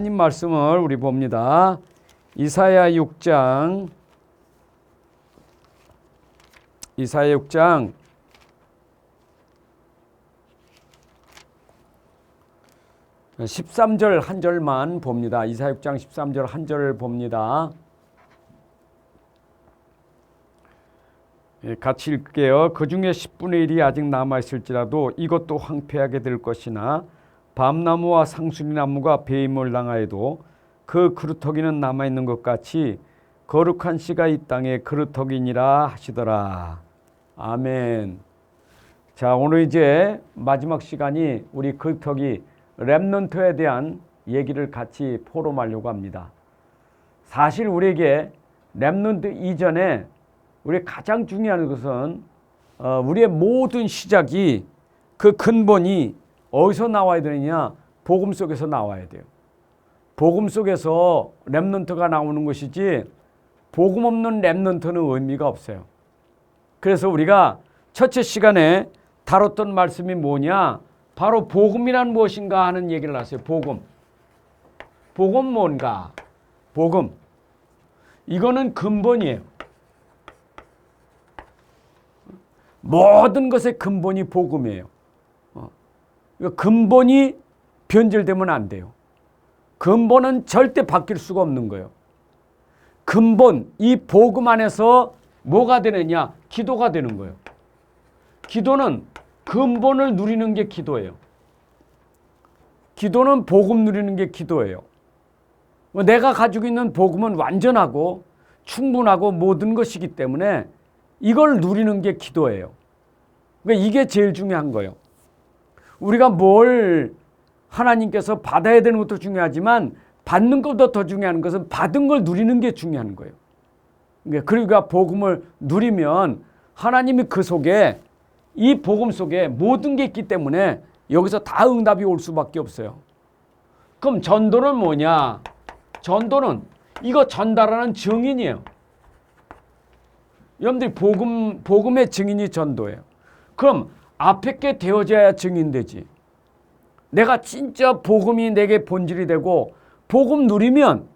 하나님 말씀을 우리 봅니다. 이사야 6장 13절 한 절만 봅니다. 이사야 6장 13절 한 절을 봅니다. 같이 읽게요. 그 중에 10분의 1이 아직 남아있을지라도 이것도 황폐하게 될 것이나 밤나무와 상수리나무가 배임을 당하여도 그 그루터기는 남아있는 것 같이 거룩한 씨가 이 땅에 그루터기니라 하시더라. 아멘. 자, 오늘 이제 마지막 시간이 우리 그루터기 렘넌트에 대한 얘기를 같이 포럼하려고 합니다. 사실 우리에게 렘넌트 이전에 우리 가장 중요한 것은 우리의 모든 시작이 그 근본이 어디서 나와야 되느냐? 복음 속에서 나와야 돼요. 복음 속에서 렘넌트가 나오는 것이지 복음 없는 렘넌트는 의미가 없어요. 그래서 우리가 첫째 시간에 다뤘던 말씀이 뭐냐? 바로 복음이란 무엇인가 하는 얘기를 했어요. 복음. 복음 뭔가? 복음. 이거는 근본이에요. 모든 것의 근본이 복음이에요. 근본이 변질되면 안 돼요. 근본은 절대 바뀔 수가 없는 거예요. 근본, 이 복음 안에서 뭐가 되느냐? 기도가 되는 거예요. 기도는 근본을 누리는 게 기도예요. 기도는 복음 누리는 게 기도예요. 내가 가지고 있는 복음은 완전하고 충분하고 모든 것이기 때문에 이걸 누리는 게 기도예요. 그러니까 이게 제일 중요한 거예요. 우리가 뭘 하나님께서 받아야 되는 것도 중요하지만 받는 것보다 더 중요한 것은 받은 걸 누리는 게 중요한 거예요. 그러니까 복음을 누리면 하나님이 그 속에 이 복음 속에 모든 게 있기 때문에 여기서 다 응답이 올 수밖에 없어요. 그럼 전도는 뭐냐? 전도는 이거 전달하는 증인이에요. 여러분들이 복음의 증인이 전도예요. 그럼 앞에 게 되어져야 증인되지. 내가 진짜 복음이 내게 본질이 되고 복음 누리면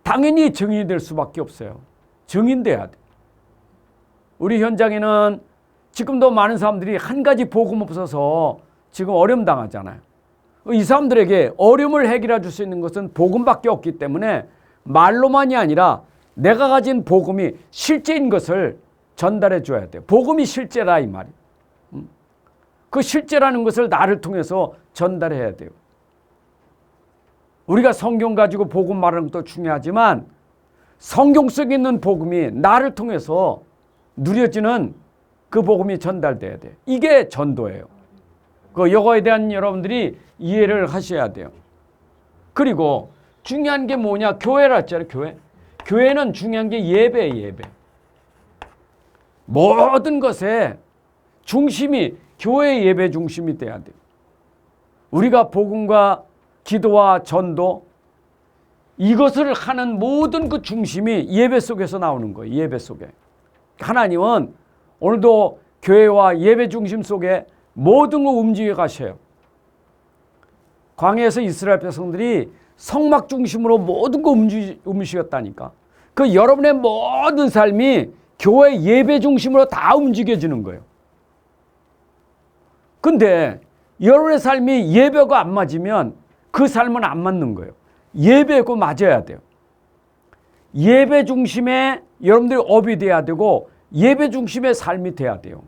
당연히 증인이 될 수밖에 없어요. 증인돼야 돼. 우리 현장에는 지금도 많은 사람들이 한 가지 복음 없어서 지금 어려움 당하잖아요. 이 사람들에게 어려움을 해결해 줄 수 있는 것은 복음밖에 없기 때문에 말로만이 아니라 내가 가진 복음이 실제인 것을 전달해 줘야 돼요. 복음이 실제라 이 말이에요. 그 실제라는 것을 나를 통해서 전달해야 돼요. 우리가 성경 가지고 복음 말하는 것도 중요하지만 성경 속에 있는 복음이 나를 통해서 누려지는 그 복음이 전달돼야 돼요. 이게 전도예요. 이거에 대한 여러분들이 이해를 하셔야 돼요. 그리고 중요한 게 뭐냐? 교회라 했잖아요. 교회. 교회는 중요한 게 예배예요. 예배. 모든 것의 중심이 교회의 예배 중심이 돼야 돼요. 우리가 복음과 기도와 전도 이것을 하는 모든 그 중심이 예배 속에서 나오는 거예요. 예배 속에. 하나님은 오늘도 교회와 예배 중심 속에 모든 걸 움직여 가셔요. 광야에서 이스라엘 백성들이 성막 중심으로 모든 거 움직였다니까. 그 여러분의 모든 삶이 교회 예배 중심으로 다 움직여지는 거예요. 근데 여러분의 삶이 예배가 안 맞으면 그 삶은 안 맞는 거예요. 예배고 맞아야 돼요. 예배 중심에 여러분들이 업이 돼야 되고 예배 중심의 삶이 돼야 돼요.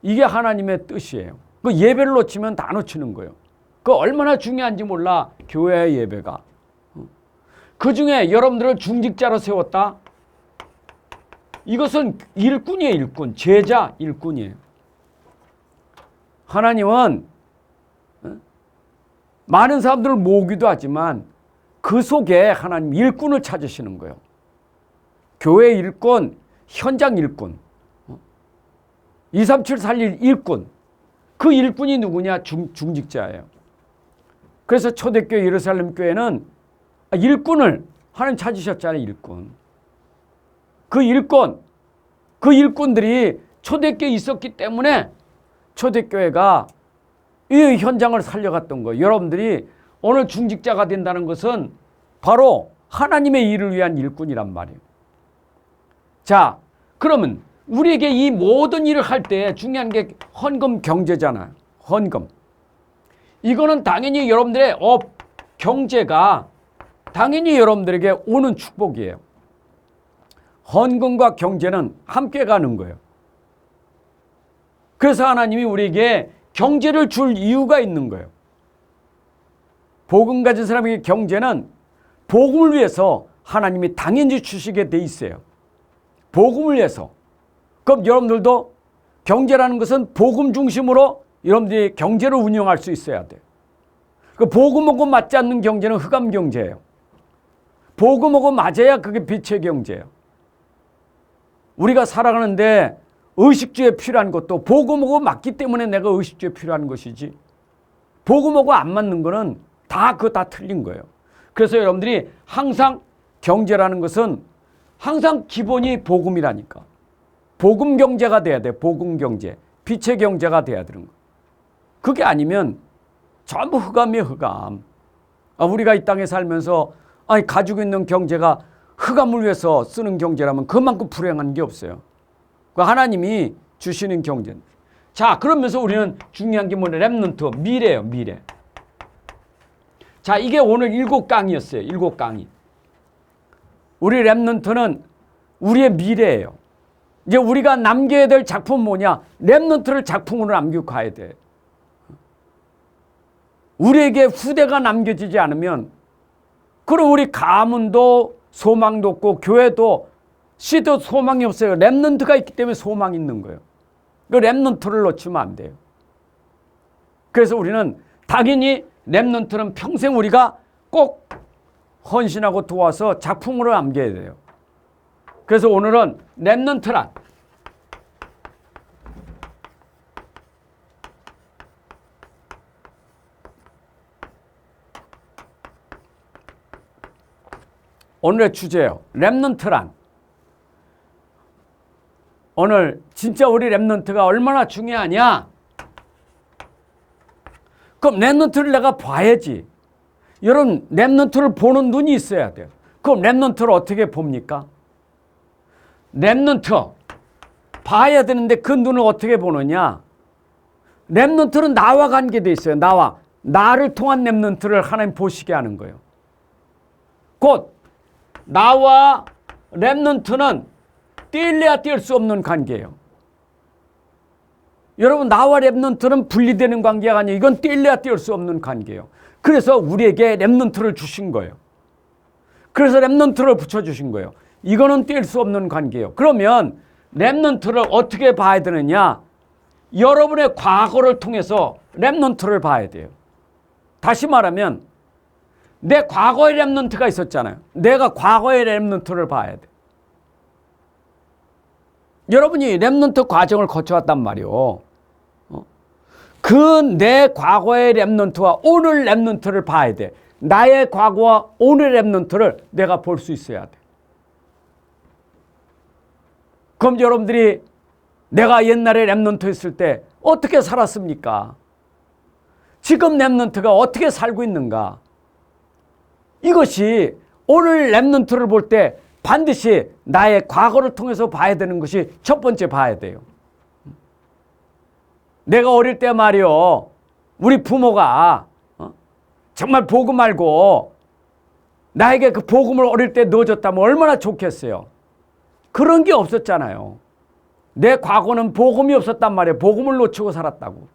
이게 하나님의 뜻이에요. 그 예배를 놓치면 다 놓치는 거예요. 그 얼마나 중요한지 몰라. 교회의 예배가. 그 중에 여러분들을 중직자로 세웠다. 이것은 일꾼이에요. 일꾼. 제자 일꾼이에요. 하나님은 많은 사람들을 모으기도 하지만 그 속에 하나님 일꾼을 찾으시는 거예요. 교회 일꾼, 현장 일꾼, 23741 일꾼. 그 일꾼이 누구냐? 중직자예요. 그래서 초대교회 예루살렘 교회는 일꾼을 하나님 찾으셨잖아요. 일꾼. 그 일꾼들이 초대교회에 있었기 때문에 초대교회가 이 현장을 살려갔던 거예요. 여러분들이 오늘 중직자가 된다는 것은 바로 하나님의 일을 위한 일꾼이란 말이에요. 자, 그러면 우리에게 이 모든 일을 할 때 중요한 게 헌금 경제잖아요. 헌금. 이거는 당연히 여러분들의 경제가 당연히 여러분들에게 오는 축복이에요. 헌금과 경제는 함께 가는 거예요. 그래서 하나님이 우리에게 경제를 줄 이유가 있는 거예요. 복음 가진 사람에게 경제는 복음을 위해서 하나님이 당연히 주시게 돼 있어요. 복음을 위해서. 그럼 여러분들도 경제라는 것은 복음 중심으로 여러분들이 경제를 운영할 수 있어야 돼요. 그 복음하고 맞지 않는 경제는 흑암 경제예요. 복음하고 맞아야 그게 빛의 경제예요. 우리가 살아가는데 의식주에 필요한 것도 복음하고 맞기 때문에 내가 의식주에 필요한 것이지, 복음하고 안 맞는 거는 그거 다 틀린 거예요. 그래서 여러분들이 항상 경제라는 것은 항상 기본이 복음이라니까. 복음 경제가 돼야 돼. 복음 경제. 빛의 경제가 돼야 되는 거. 그게 아니면 전부 흑암이에요. 흑암. 우리가 이 땅에 살면서 가지고 있는 경제가 흑암을 위해서 쓰는 경제라면 그만큼 불행한 게 없어요. 하나님이 주시는 경제는. 자, 그러면서 우리는 중요한 게 뭐냐? 렘넌트, 미래예요. 미래. 자, 이게 오늘 7강이었어요. 7강이. 우리 렘넌트는 우리의 미래예요. 이제 우리가 남겨야 될 작품은 뭐냐? 렘넌트를 작품으로 남기고 가야 돼. 우리에게 후대가 남겨지지 않으면, 그럼 우리 가문도 소망도 없고 교회도 씨도 소망이 없어요. 렘넌트가 있기 때문에 소망이 있는 거예요. 그 렘넌트를 놓치면 안 돼요. 그래서 우리는 당연히 렘넌트는 평생 우리가 꼭 헌신하고 도와서 작품으로 남겨야 돼요. 그래서 오늘은 렘넌트란 오늘의 주제예요. 렘넌트란. 오늘 진짜 우리 렘넌트가 얼마나 중요하냐? 그럼 렘넌트를 내가 봐야지. 여러분, 렘넌트를 보는 눈이 있어야 돼요. 그럼 렘넌트를 어떻게 봅니까? 렘넌트 봐야 되는데 그 눈을 어떻게 보느냐? 렘넌트는 나와 관계돼 있어요. 나를 통한 렘넌트를 하나님 보시게 하는 거예요. 곧 나와 렘넌트는 뗄래야 뗄 수 없는 관계예요. 여러분, 나와 렘넌트는 분리되는 관계가 아니에요. 이건 뗄래야 뗄 수 없는 관계예요. 그래서 우리에게 렘넌트를 주신 거예요. 그래서 렘넌트를 붙여주신 거예요. 이거는 뗄 수 없는 관계예요. 그러면 렘넌트를 어떻게 봐야 되느냐? 여러분의 과거를 통해서 렘넌트를 봐야 돼요. 다시 말하면 내 과거의 렘넌트가 있었잖아요. 내가 과거의 렘넌트를 봐야 돼. 여러분이 렘넌트 과정을 거쳐왔단 말이요. 그 내 과거의 렘넌트와 오늘 렘넌트를 봐야 돼. 나의 과거와 오늘 렘넌트를 내가 볼 수 있어야 돼. 그럼 여러분들이 내가 옛날에 렘넌트 했을 때 어떻게 살았습니까? 지금 렘넌트가 어떻게 살고 있는가? 이것이 오늘 렘넌트를 볼 때 반드시 나의 과거를 통해서 봐야 되는 것이 첫 번째 봐야 돼요. 내가 어릴 때 말이요, 우리 부모가 정말 복음 알고 나에게 그 복음을 어릴 때 넣어줬다면 얼마나 좋겠어요. 그런 게 없었잖아요. 내 과거는 복음이 없었단 말이에요. 복음을 놓치고 살았다고.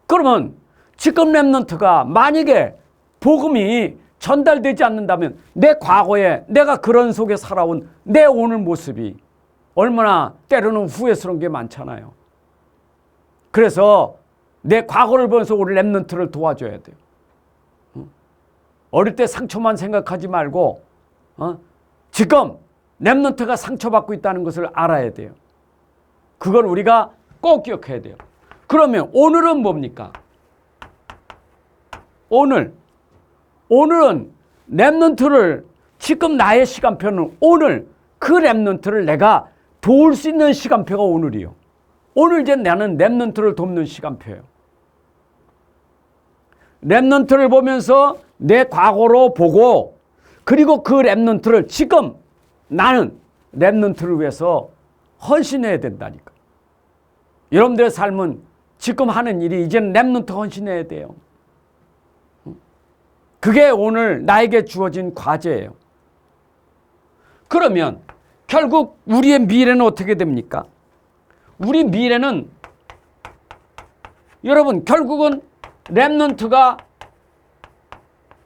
그러면 지금 렘넌트가 만약에 복음이 전달되지 않는다면 내 과거에 내가 그런 속에 살아온 내 오늘 모습이 얼마나 때로는 후회스러운 게 많잖아요. 그래서 내 과거를 보면서 우리 렘넌트를 도와줘야 돼요. 어릴 때 상처만 생각하지 말고 지금 렘넌트가 상처받고 있다는 것을 알아야 돼요. 그걸 우리가 꼭 기억해야 돼요. 그러면 오늘은 뭡니까? 오늘은 렘넌트를, 지금 나의 시간표는 오늘 그 렘넌트를 내가 도울 수 있는 시간표가 오늘이요. 오늘 이제 나는 렘넌트를 돕는 시간표예요. 렘넌트를 보면서 내 과거로 보고 그리고 그 렘넌트를 지금 나는 렘넌트를 위해서 헌신해야 된다니까. 여러분들의 삶은 지금 하는 일이 이제는 렘넌트 헌신해야 돼요. 그게 오늘 나에게 주어진 과제예요. 그러면 결국 우리의 미래는 어떻게 됩니까? 우리 미래는 여러분 결국은 렘넌트가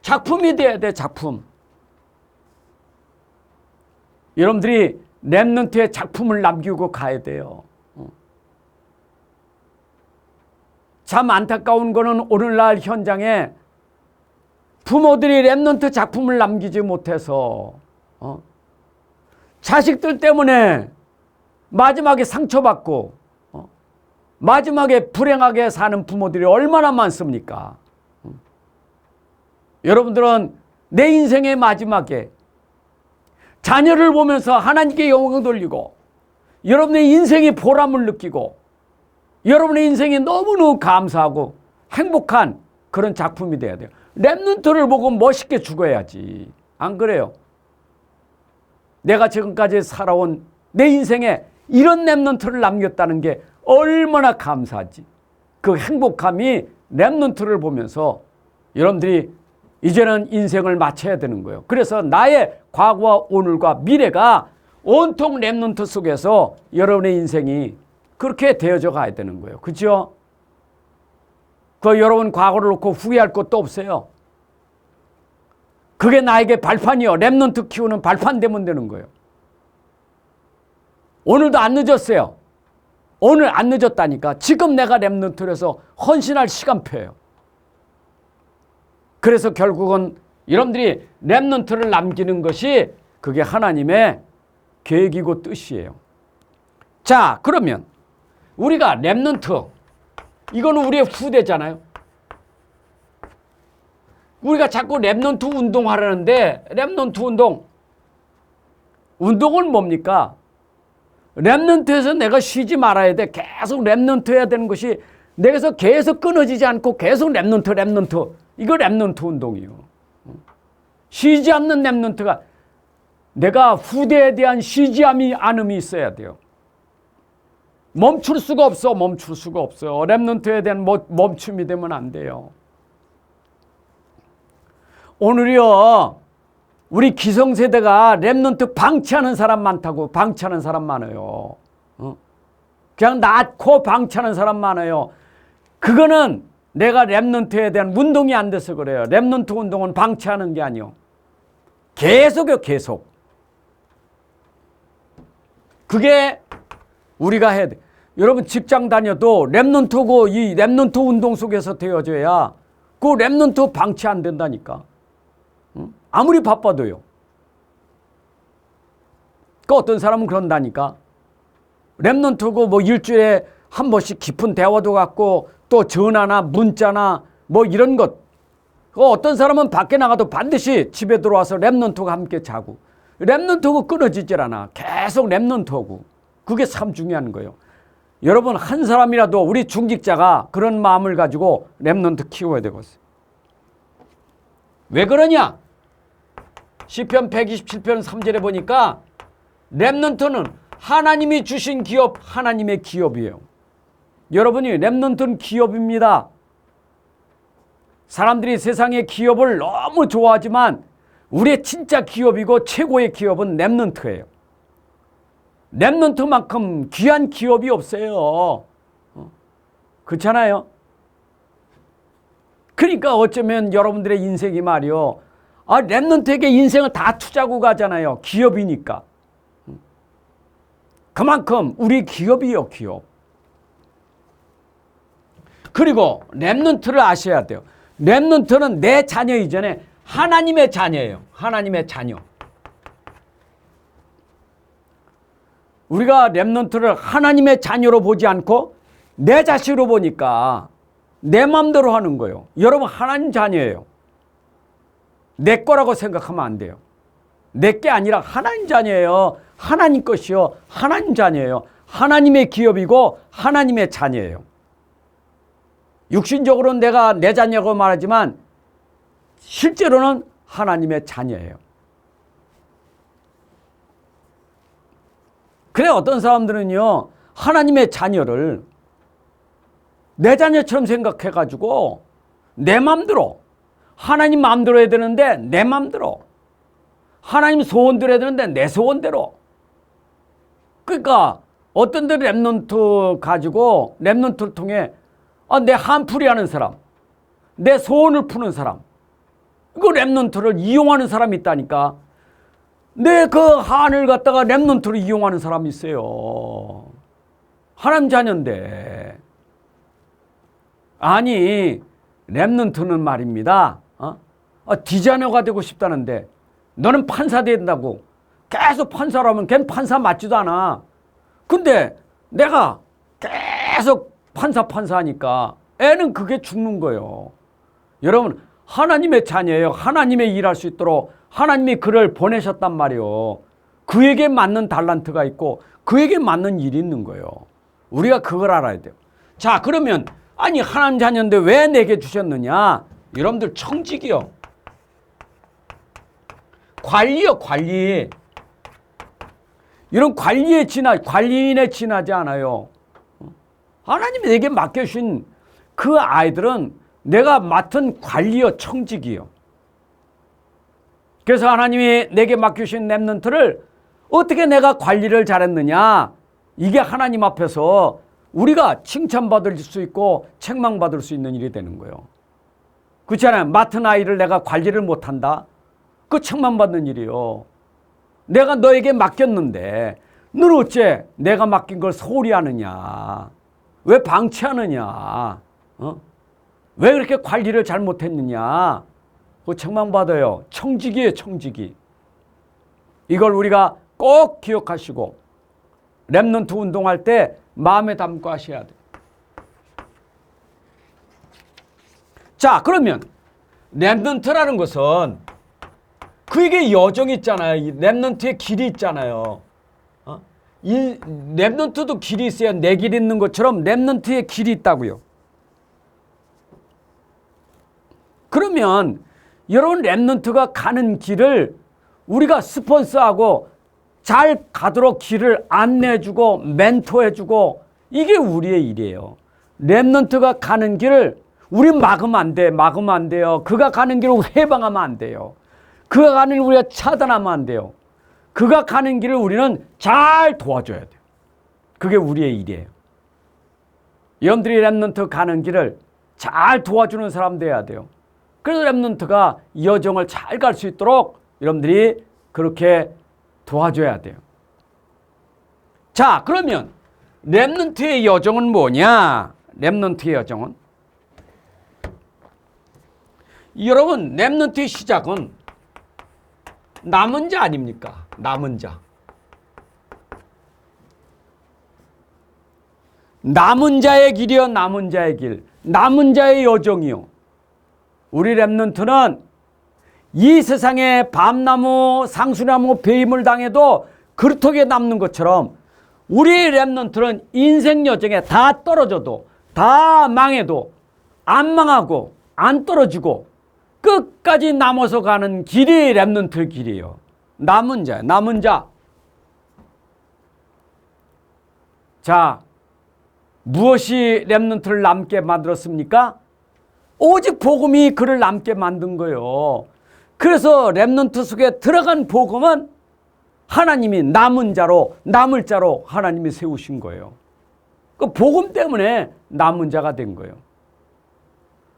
작품이 돼야 돼. 작품. 여러분들이 렘넌트의 작품을 남기고 가야 돼요. 참 안타까운 거는 오늘날 현장에 부모들이 렘넌트 작품을 남기지 못해서 자식들 때문에 마지막에 상처받고 마지막에 불행하게 사는 부모들이 얼마나 많습니까? 여러분들은 내 인생의 마지막에 자녀를 보면서 하나님께 영광 돌리고 여러분의 인생의 보람을 느끼고 여러분의 인생이 너무너무 감사하고 행복한 그런 작품이 돼야 돼요. 렘넌트를 보고 멋있게 죽어야지. 안 그래요? 내가 지금까지 살아온 내 인생에 이런 렘넌트를 남겼다는 게 얼마나 감사하지. 그 행복함이 렘넌트를 보면서 여러분들이 이제는 인생을 마쳐야 되는 거예요. 그래서 나의 과거와 오늘과 미래가 온통 렘넌트 속에서 여러분의 인생이 그렇게 되어져 가야 되는 거예요. 그렇죠? 그 여러분 과거를 놓고 후회할 것도 없어요. 그게 나에게 발판이요. 렘넌트 키우는 발판 되면 되는 거예요. 오늘도 안 늦었어요. 오늘 안 늦었다니까. 지금 내가 렘넌트라서 헌신할 시간표예요. 그래서 결국은 여러분들이 렘넌트를 남기는 것이 그게 하나님의 계획이고 뜻이에요. 자, 그러면 우리가 렘넌트, 이거는 우리의 후대잖아요. 우리가 자꾸 렘넌트 운동하려는데 렘넌트 운동은 뭡니까? 렘넌트에서 내가 쉬지 말아야 돼. 계속 렘넌트 해야 되는 것이 내게서 계속 끊어지지 않고 계속 렘넌트 이거 렘넌트 운동이에요. 쉬지 않는 렘넌트가 내가 후대에 대한 쉬지 않음이 있어야 돼요. 멈출 수가 없어요. 렘넌트에 대한 멈춤이 되면 안 돼요. 오늘이요, 우리 기성세대가 렘넌트 방치하는 사람 많아요. 그냥 낳고 방치하는 사람 많아요. 그거는 내가 렘넌트에 대한 운동이 안 돼서 그래요. 렘넌트 운동은 방치하는 게 아니요. 계속요, 계속. 그게 우리가 해야 돼. 여러분 직장 다녀도 렘넌트고 이 렘넌트 운동 속에서 되어져야 그 렘넌트 방치 안 된다니까. 아무리 바빠도요. 그 어떤 사람은 그런다니까. 렘넌트고 뭐 일주일에 한 번씩 깊은 대화도 갖고 또 전화나 문자나 뭐 이런 것. 그 어떤 사람은 밖에 나가도 반드시 집에 들어와서 렘넌트가 함께 자고. 렘넌트고 끊어지질 않아. 계속 렘넌트고. 그게 참 중요한 거예요. 여러분 한 사람이라도 우리 중직자가 그런 마음을 가지고 렘넌트 키워야 되겠어요. 왜 그러냐? 시편 127편 3절에 보니까 렘넌트는 하나님이 주신 기업, 하나님의 기업이에요. 여러분이 렘넌트는 기업입니다. 사람들이 세상의 기업을 너무 좋아하지만 우리의 진짜 기업이고 최고의 기업은 렘넌트예요. 렘넌트만큼 귀한 기업이 없어요. 그렇잖아요? 그러니까 어쩌면 여러분들의 인생이 말이요. 렘넌트에게 인생을 다 투자하고 가잖아요. 기업이니까. 그만큼 우리 기업이요, 기업. 그리고 렘넌트를 아셔야 돼요. 렘넌트는 내 자녀 이전에 하나님의 자녀예요. 하나님의 자녀. 우리가 렘넌트를 하나님의 자녀로 보지 않고 내 자식으로 보니까 내 마음대로 하는 거예요. 여러분 하나님 자녀예요. 내 거라고 생각하면 안 돼요. 내 게 아니라 하나님 자녀예요. 하나님 것이요. 하나님 자녀예요. 하나님의 기업이고 하나님의 자녀예요. 육신적으로는 내가 내 자녀라고 말하지만 실제로는 하나님의 자녀예요. 그래 어떤 사람들은요 하나님의 자녀를 내 자녀처럼 생각해가지고 내 맘대로 하나님 마음대로 해야 되는데 내 맘대로 하나님 소원대로 해야 되는데 내 소원대로 그러니까 어떤 데 랩넌트 가지고 랩넌트를 통해 내 한풀이 하는 사람 내 소원을 푸는 사람 그 랩넌트를 이용하는 사람이 있다니까 내 그 한을 갖다가 랩넌트로 이용하는 사람이 있어요. 하나님 자녀인데 아니 랩넌트는 말입니다. 디자이너가 되고 싶다는데 너는 판사 된다고 계속 판사라면 걔는 판사 맞지도 않아. 근데 내가 계속 판사 하니까 애는 그게 죽는 거예요. 여러분 하나님의 자녀예요. 하나님의 일할 수 있도록 하나님이 그를 보내셨단 말이에요. 그에게 맞는 달란트가 있고 그에게 맞는 일이 있는 거예요. 우리가 그걸 알아야 돼요. 자 그러면 아니 하나님 자녀인데 왜 내게 주셨느냐. 여러분들 청직이요. 관리요 관리. 이런 관리인에 지나지 않아요. 하나님이 내게 맡겨주신 그 아이들은 내가 맡은 관리요 청직이요. 그래서 하나님이 내게 맡겨주신 랩넌트를 어떻게 내가 관리를 잘했느냐. 이게 하나님 앞에서 우리가 칭찬받을 수 있고 책망받을 수 있는 일이 되는 거예요. 그렇지 않아요? 맡은 아이를 내가 관리를 못한다? 그 책망받는 일이요. 내가 너에게 맡겼는데 너는 어째 내가 맡긴 걸 소홀히 하느냐. 왜 방치하느냐. 왜 그렇게 관리를 잘못했느냐. 그 책망받아요. 청직이에요 청직이. 이걸 우리가 꼭 기억하시고 랩넌트 운동할 때 마음에 담고 하셔야 돼요. 자 그러면 랩넌트라는 것은 그에게 여정이 있잖아요. 이 랩넌트의 길이 있잖아요. 이 랩넌트도 길이 있어야 내 길이 있는 것처럼 랩넌트의 길이 있다고요. 그러면 여러분 랩넌트가 가는 길을 우리가 스폰서하고 잘 가도록 길을 안내해주고 멘토해주고 이게 우리의 일이에요. 랩넌트가 가는 길을 우리 막으면 안 돼. 막으면 안 돼요. 그가 가는 길을 해방하면 안 돼요. 그가 가는 길을 우리가 차단하면 안 돼요. 그가 가는 길을 우리는 잘 도와줘야 돼요. 그게 우리의 일이에요. 여러분들이 랩넌트 가는 길을 잘 도와주는 사람 돼야 돼요. 그래서 랩넌트가 이 여정을 잘 갈 수 있도록 여러분들이 그렇게 도와줘야 돼요. 자, 그러면 랩넌트의 여정은 뭐냐? 랩넌트의 여정은 여러분 랩넌트의 시작은 남은 자 아닙니까? 남은 자. 남은 자의 길이요. 남은 자의 길. 남은 자의 여정이요. 우리 랩넌트는 이 세상에 밤나무, 상수나무, 배임을 당해도 그루터기에 남는 것처럼 우리 랩넌트는 인생 여정에 다 떨어져도 다 망해도 안 망하고 안 떨어지고 끝까지 남아서 가는 길이 랩넌트 길이에요. 남은 자, 남은 자. 자, 무엇이 랩넌트를 남게 만들었습니까? 오직 복음이 그를 남게 만든 거예요. 그래서 랩넌트 속에 들어간 복음은 하나님이 남은 자로, 남을 자로 하나님이 세우신 거예요. 그 복음 때문에 남은 자가 된 거예요.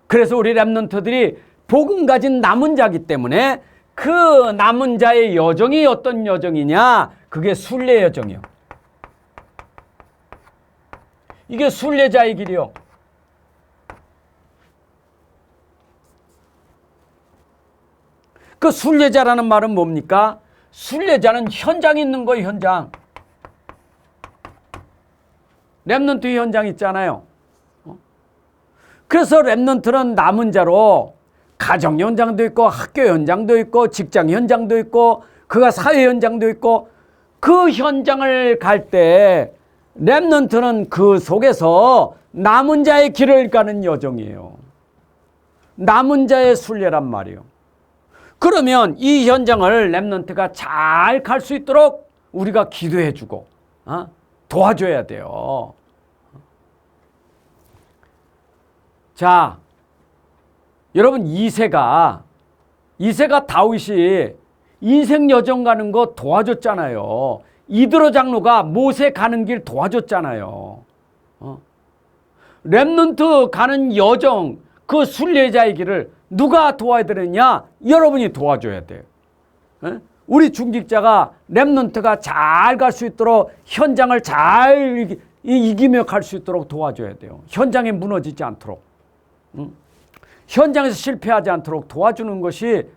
그래서 우리 랩넌트들이 복음 가진 남은 자기 때문에 그 남은 자의 여정이 어떤 여정이냐? 그게 순례 여정이요. 이게 순례자의 길이요. 그 순례자라는 말은 뭡니까? 순례자는 현장에 있는 거예요. 현장. 랩넌트 현장 있잖아요. 그래서 랩넌트는 남은 자로 가정 현장도 있고 학교 현장도 있고 직장 현장도 있고 그가 사회 현장도 있고 그 현장을 갈 때 렘넌트는 그 속에서 남은 자의 길을 가는 여정이에요. 남은 자의 순례란 말이에요. 그러면 이 현장을 렘넌트가 잘 갈 수 있도록 우리가 기도해주고 도와줘야 돼요. 자, 여러분 이새가 다윗이 인생 여정 가는 거 도와줬잖아요. 이드로 장로가 모세 가는 길 도와줬잖아요. 렘넌트 가는 여정, 그 순례자의 길을 누가 도와드렸냐? 여러분이 도와줘야 돼요. 우리 중직자가 렘넌트가 잘 갈 수 있도록 현장을 잘 이기며 갈 수 있도록 도와줘야 돼요. 현장에 무너지지 않도록. 현장에서 실패하지 않도록 도와주는 것이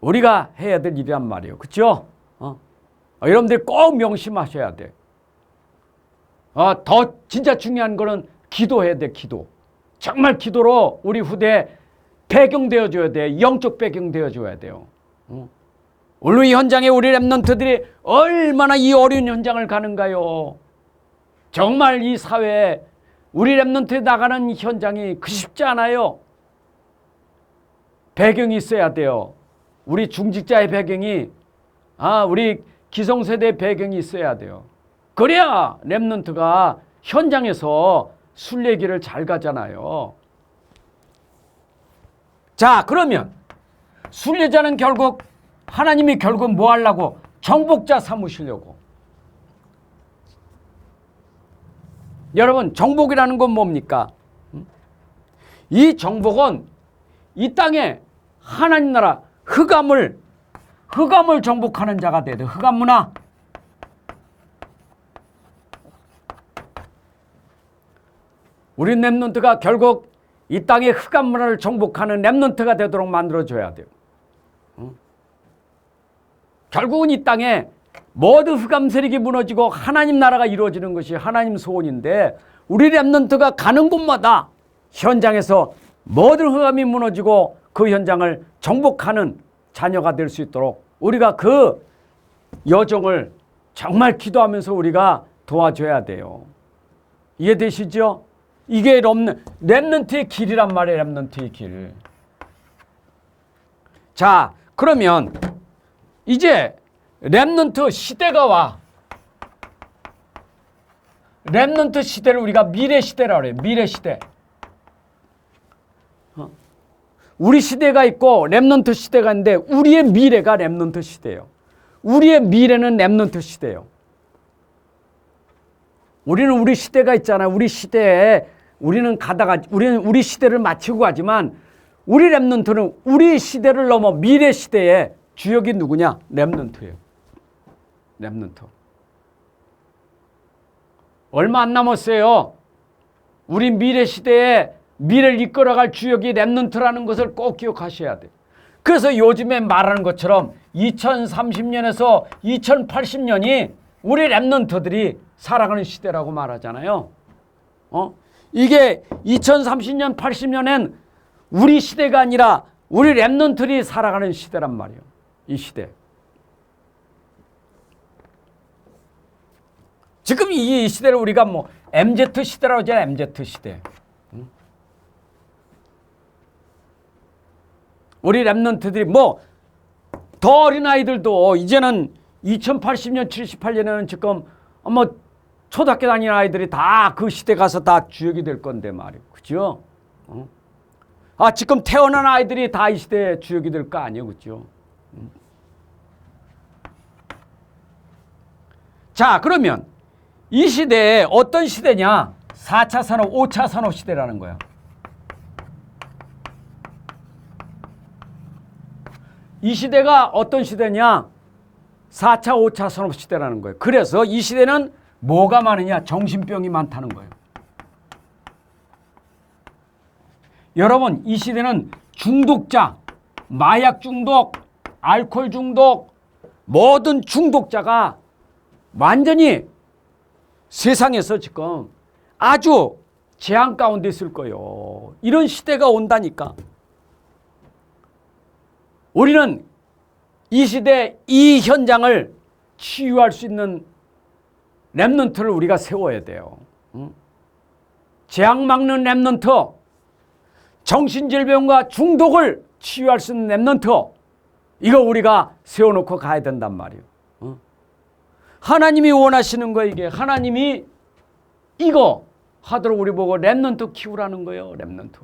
우리가 해야 될 일이란 말이에요. 그렇죠? 여러분들 꼭 명심하셔야 돼. 더 진짜 중요한 거는 기도해야 돼. 기도. 정말 기도로 우리 후대에 배경 되어줘야 돼. 영적 배경 되어줘야 돼요. 오늘 이 현장에 우리 렘넌트들이 얼마나 이 어려운 현장을 가는가요? 정말 이 사회에 우리 렘넌트에 나가는 현장이 쉽지 않아요. 배경이 있어야 돼요. 우리 중직자의 배경이, 우리 기성세대의 배경이 있어야 돼요. 그래야 렘넌트가 현장에서 순례길을 잘 가잖아요. 자, 그러면 순례자는 결국 하나님이 결국 뭐 하려고? 정복자 삼으시려고. 여러분, 정복이라는 건 뭡니까? 이 정복은 이 땅에 하나님 나라 흑암을 정복하는 자가 돼야 돼. 흑암 문화. 우리 렘넌트가 결국 이 땅의 흑암 문화를 정복하는 렘넌트가 되도록 만들어줘야 돼요. 결국은 이 땅에 모든 흑암 세력이 무너지고 하나님 나라가 이루어지는 것이 하나님 소원인데, 우리 렘넌트가 가는 곳마다 현장에서 모든 흑암이 무너지고 그 현장을 정복하는 자녀가 될 수 있도록 우리가 그 여정을 정말 기도하면서 우리가 도와줘야 돼요. 이해되시죠? 이게 렘넌트의 길이란 말이에요. 렘넌트의 길. 자, 그러면 이제 렘넌트 시대가 와. 렘넌트 시대를 우리가 미래 시대라고 그래요. 미래 시대. 우리 시대가 있고 렘넌트 시대가 있는데, 우리의 미래가 렘넌트 시대예요. 우리의 미래는 렘넌트 시대예요. 우리는 우리 시대가 있잖아요. 우리 시대에 우리는 우리 시대를 마치고 가지만, 우리 렘넌트는 우리 시대를 넘어 미래 시대에 주역이 누구냐? 렘넌트예요. 렘넌트. 얼마 안 남았어요. 우리 미래 시대에 미래를 이끌어갈 주역이 렘넌트라는 것을 꼭 기억하셔야 돼요. 그래서 요즘에 말하는 것처럼 2030년에서 2080년이 우리 렘넌트들이 살아가는 시대라고 말하잖아요. 이게 2030년, 80년엔 우리 시대가 아니라 우리 렘넌트들이 살아가는 시대란 말이에요. 이 시대. 지금 이 시대를 우리가 뭐 MZ 시대라고 하잖아요. MZ 시대. 우리 렘넌트들이 뭐 더 어린 아이들도 이제는 2080년, 78년에는 지금 뭐 초등학교 다니는 아이들이 다 그 시대 가서 다 주역이 될 건데 말이에요. 그죠? 지금 태어난 아이들이 다 이 시대에 주역이 될 거 아니에요. 그죠? 자, 그러면 이 시대에 어떤 시대냐? 4차 산업, 5차 산업 시대라는 거야. 이 시대가 어떤 시대냐? 4차, 5차 산업 시대라는 거예요. 그래서 이 시대는 뭐가 많으냐? 정신병이 많다는 거예요. 여러분, 이 시대는 중독자, 마약 중독, 알코올 중독, 모든 중독자가 완전히 세상에서 지금 아주 재앙 가운데 있을 거예요. 이런 시대가 온다니까. 우리는 이 시대 이 현장을 치유할 수 있는 렘넌트를 우리가 세워야 돼요. 재앙 막는 렘넌트, 정신질병과 중독을 치유할 수 있는 렘넌트, 이거 우리가 세워놓고 가야 된단 말이에요. 하나님이 원하시는 거, 이게 하나님이 이거 하도록 우리 보고 렘넌트 키우라는 거예요. 렘넌트.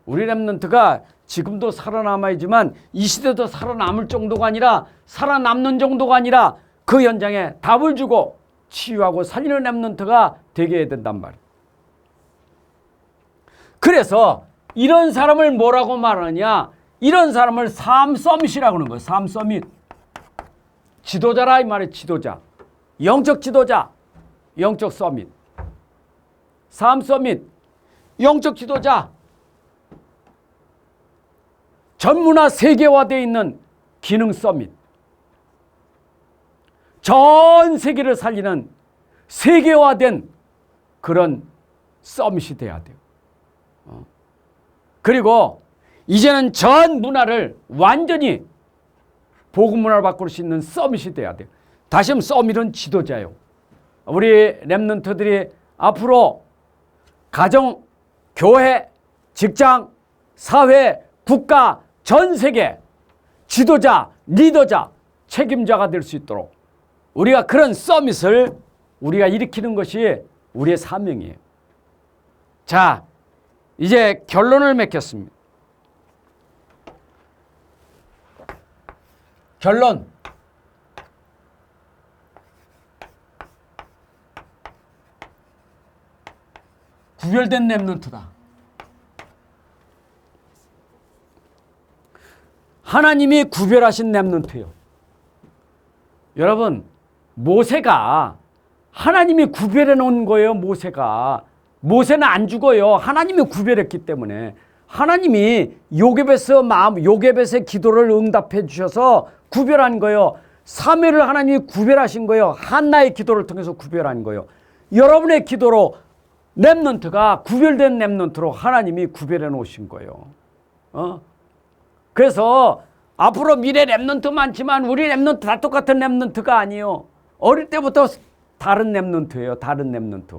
우리 렘넌트가 지금도 살아남아야지만 이 시대도 살아남을 정도가 아니라, 살아남는 정도가 아니라 그 현장에 답을 주고 치유하고 살리는 렘넌트가 되게 해야 된단 말이에요. 그래서 이런 사람을 뭐라고 말하느냐, 이런 사람을 삶 서밋이라고 하는 거예요. 삶 서밋. 지도자라 이 말이에요. 지도자. 영적 지도자. 영적 서밋. 삶 서밋. 영적 지도자. 전문화 세계화되어 있는 기능 서밋. 전 세계를 살리는 세계화된 그런 서밋이 돼야 돼요. 그리고 이제는 전 문화를 완전히 복음 문화를 바꿀 수 있는 서밋이 돼야 돼요. 다시 한번 서밋은 지도자예요. 우리 렘넌트들이 앞으로 가정, 교회, 직장, 사회, 국가, 전 세계 지도자, 리더자, 책임자가 될 수 있도록 우리가 그런 서밋을 우리가 일으키는 것이 우리의 사명이에요. 자, 이제 결론을 맺겠습니다. 결론. 구별된 렘넌트다. 하나님이 구별하신 렘넌트예요. 여러분, 모세가 하나님이 구별해 놓은 거예요. 모세는 안 죽어요. 하나님이 구별했기 때문에. 하나님이 요게벳의 기도를 응답해 주셔서 구별한 거예요. 사무엘을 하나님이 구별하신 거예요. 한나의 기도를 통해서 구별한 거예요. 여러분의 기도로 렘넌트가 구별된 렘넌트로 하나님이 구별해 놓으신 거예요. 그래서 앞으로 미래 렘넌트 많지만 우리 렘넌트 다 똑같은 렘넌트가 아니에요. 어릴 때부터 다른 렘넌트예요. 다른 렘넌트.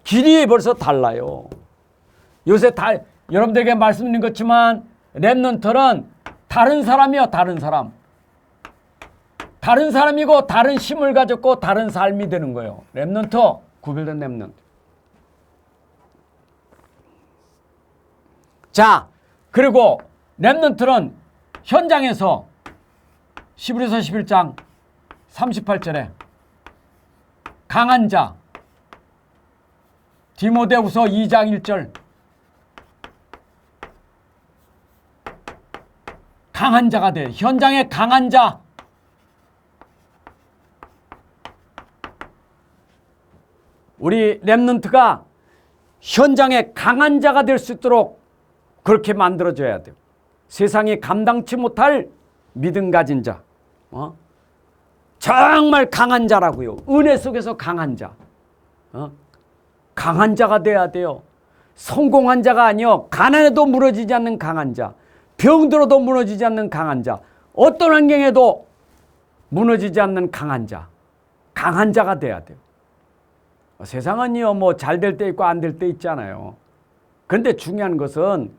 길이 벌써 달라요. 요새 여러분들에게 말씀드린 것지만 렘넌트는 다른 사람이요. 다른 사람. 다른 사람이고 다른 힘을 가졌고 다른 삶이 되는 거예요. 렘넌트, 구별된 렘넌트. 자, 그리고 렘넌트는 현장에서 히브리서 11장 38절에 강한 자, 디모데후서 2장 1절 강한 자가 돼. 현장에 강한 자. 우리 렘넌트가 현장에 강한 자가 될 수 있도록 그렇게 만들어줘야 돼요. 세상이 감당치 못할 믿음 가진 자. 정말 강한 자라고요. 은혜 속에서 강한 자. 강한 자가 돼야 돼요. 성공한 자가 아니요. 가난해도 무너지지 않는 강한 자. 병들어도 무너지지 않는 강한 자. 어떤 환경에도 무너지지 않는 강한 자. 강한 자가 돼야 돼요. 세상은요, 뭐 잘 될 때 있고 안 될 때 있잖아요. 그런데 중요한 것은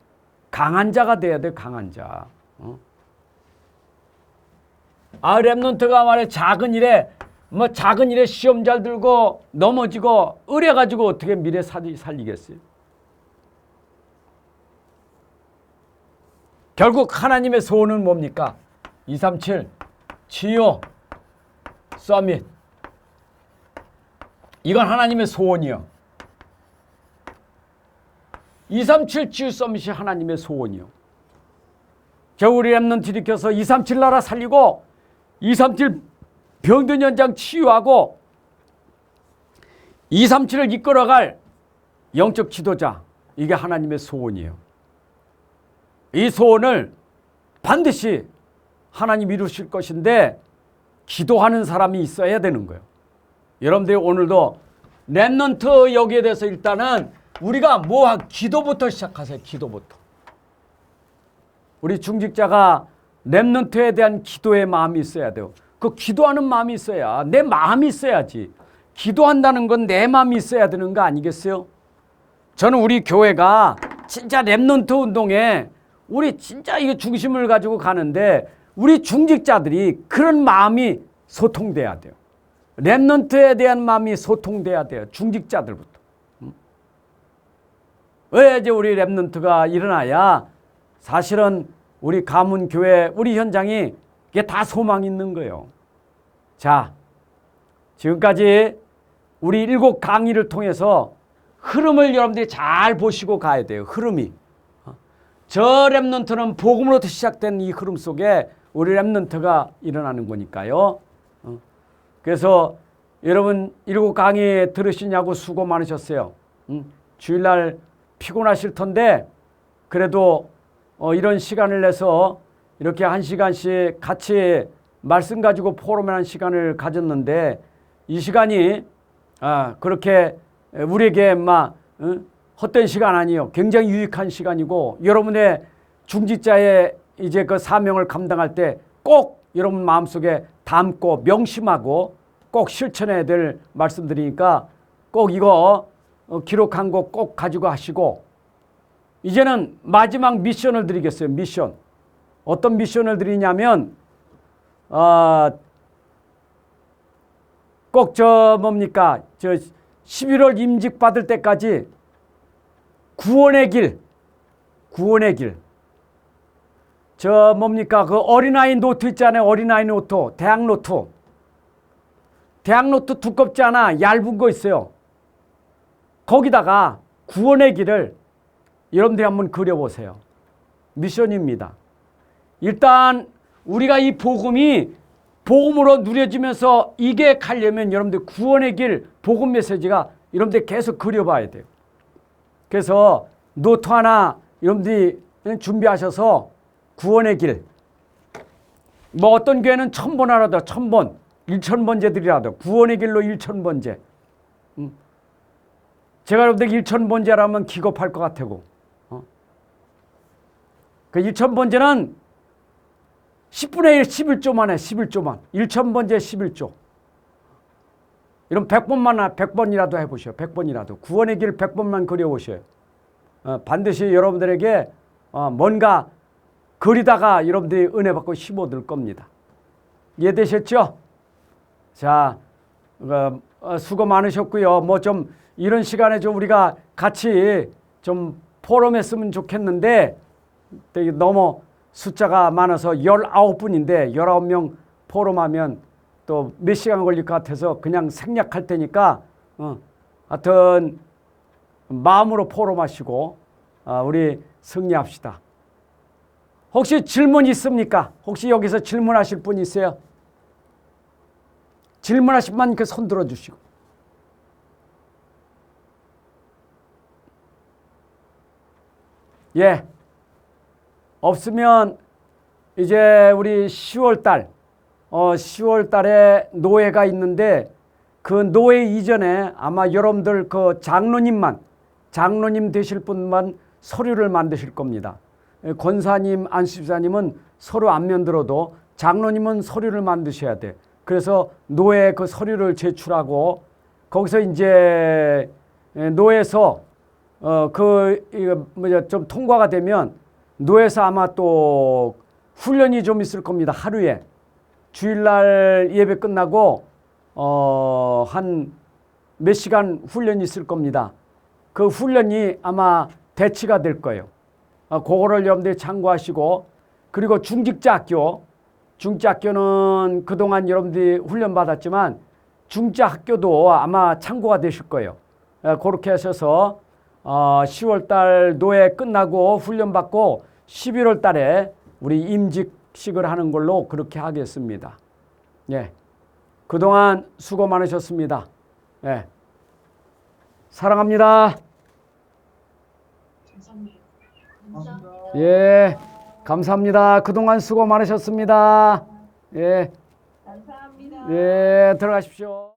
강한 자가 돼야 돼요. 강한 자. 렘넌트가 말해 작은 일에 시험 잘 들고 넘어지고 의뢰가지고 어떻게 미래 살리겠어요? 결국 하나님의 소원은 뭡니까? 237 치유 서밋. 이건 하나님의 소원이요. 237 치유 서밋이 하나님의 소원이요. 겨울이 렘넌트 일으켜서 237 나라 살리고 237 병든 현장 치유하고 237을 이끌어갈 영적 지도자. 이게 하나님의 소원이에요. 이 소원을 반드시 하나님이 이루실 것인데 기도하는 사람이 있어야 되는 거예요. 여러분들이 오늘도 렘넌트 여기에 대해서 일단은 우리가 기도부터 시작하세요. 기도부터. 우리 중직자가 렘넌트에 대한 기도의 마음이 있어야 돼요. 그 기도하는 마음이 있어야, 내 마음이 있어야지. 기도한다는 건 내 마음이 있어야 되는 거 아니겠어요? 저는 우리 교회가 진짜 랩넌트 운동에 우리 진짜 이게 중심을 가지고 가는데 우리 중직자들이 그런 마음이 소통돼야 돼요. 랩넌트에 대한 마음이 소통돼야 돼요. 중직자들부터. 왜 이제 우리 랩넌트가 일어나야 사실은 우리 가문교회, 우리 현장이 이게 다 소망이 있는 거예요. 자, 지금까지 우리 7 강의를 통해서 흐름을 여러분들이 잘 보시고 가야 돼요. 흐름이. 저 랩넌트는 복음으로부터 시작된 이 흐름 속에 우리 랩넌트가 일어나는 거니까요. 그래서 여러분 7 강의 들으시냐고 수고 많으셨어요. 주일날 피곤하실 텐데 그래도 이런 시간을 내서 이렇게 1시간씩 같이 말씀 가지고 포럼하는 시간을 가졌는데 이 시간이 그렇게 우리에게 헛된 시간 아니에요. 굉장히 유익한 시간이고 여러분의 중직자의 이제 그 사명을 감당할 때 꼭 여러분 마음속에 담고 명심하고 꼭 실천해야 될 말씀드리니까 꼭 이거 기록한 거 꼭 가지고 하시고 이제는 마지막 미션을 드리겠어요. 미션. 어떤 미션을 드리냐면 꼭 저 11월 임직 받을 때까지 구원의 길 그 어린아이 노트 있잖아요. 어린아이 노트, 대학 노트 두껍지 않아. 얇은 거 있어요. 거기다가 구원의 길을 여러분들이 한번 그려보세요. 미션입니다. 일단 우리가 이 복음으로 누려지면서 이게 가려면 여러분들 구원의 길 복음 메시지가 여러분들 계속 그려봐야 돼요. 그래서 노트 하나 여러분들이 준비하셔서 구원의 길 어떤 교회는 1000번 하라도 1000번 1000번째들이라도 구원의 길로 1000번째 제가 여러분들 1000번째라면 기겁할 것 같아요. 그 1000번째는 10분의 1 11조만 해. 11조만 1000번째 11조 이런 100번이라도 해보셔요. 100번이라도 구원의 길 100번만 그려보셔요. 반드시 여러분들에게 뭔가 그리다가 여러분들이 은혜 받고 힘 얻을 겁니다. 이해되셨죠? 자, 수고 많으셨고요. 좀 이런 시간에 좀 우리가 같이 좀 포럼했으면 좋겠는데 너무 숫자가 많아서 19분인데 19명 포럼하면 또 몇 시간 걸릴 것 같아서 그냥 생략할 테니까 하여튼 마음으로 포럼하시고 우리 승리합시다. 혹시 질문 있습니까? 혹시 여기서 질문하실 분 있어요? 질문하실 분 그 손 들어주시고. 예. 없으면 이제 우리 10월 달에 노회가 있는데 그 노회 이전에 아마 여러분들 그 장로님 되실 분만 서류를 만드실 겁니다. 권사님, 안수집사님은 서류 안 만들어도 장로님은 서류를 만드셔야 돼. 그래서 노회 그 서류를 제출하고 거기서 이제 노회에서 좀 통과가 되면 노회에서 아마 또 훈련이 좀 있을 겁니다. 하루에 주일날 예배 끝나고 한 몇 시간 훈련이 있을 겁니다. 그 훈련이 아마 대치가 될 거예요. 그거를 여러분들이 참고하시고 그리고 중직자학교는 그동안 여러분들이 훈련 받았지만 중직자학교도 아마 참고가 되실 거예요. 그렇게 하셔서 10월 달 노회 끝나고 훈련 받고 11월 달에 우리 임직식을 하는 걸로 그렇게 하겠습니다. 예. 그동안 수고 많으셨습니다. 예. 사랑합니다. 감사합니다. 예. 감사합니다. 그동안 수고 많으셨습니다. 예. 감사합니다. 예. 들어가십시오.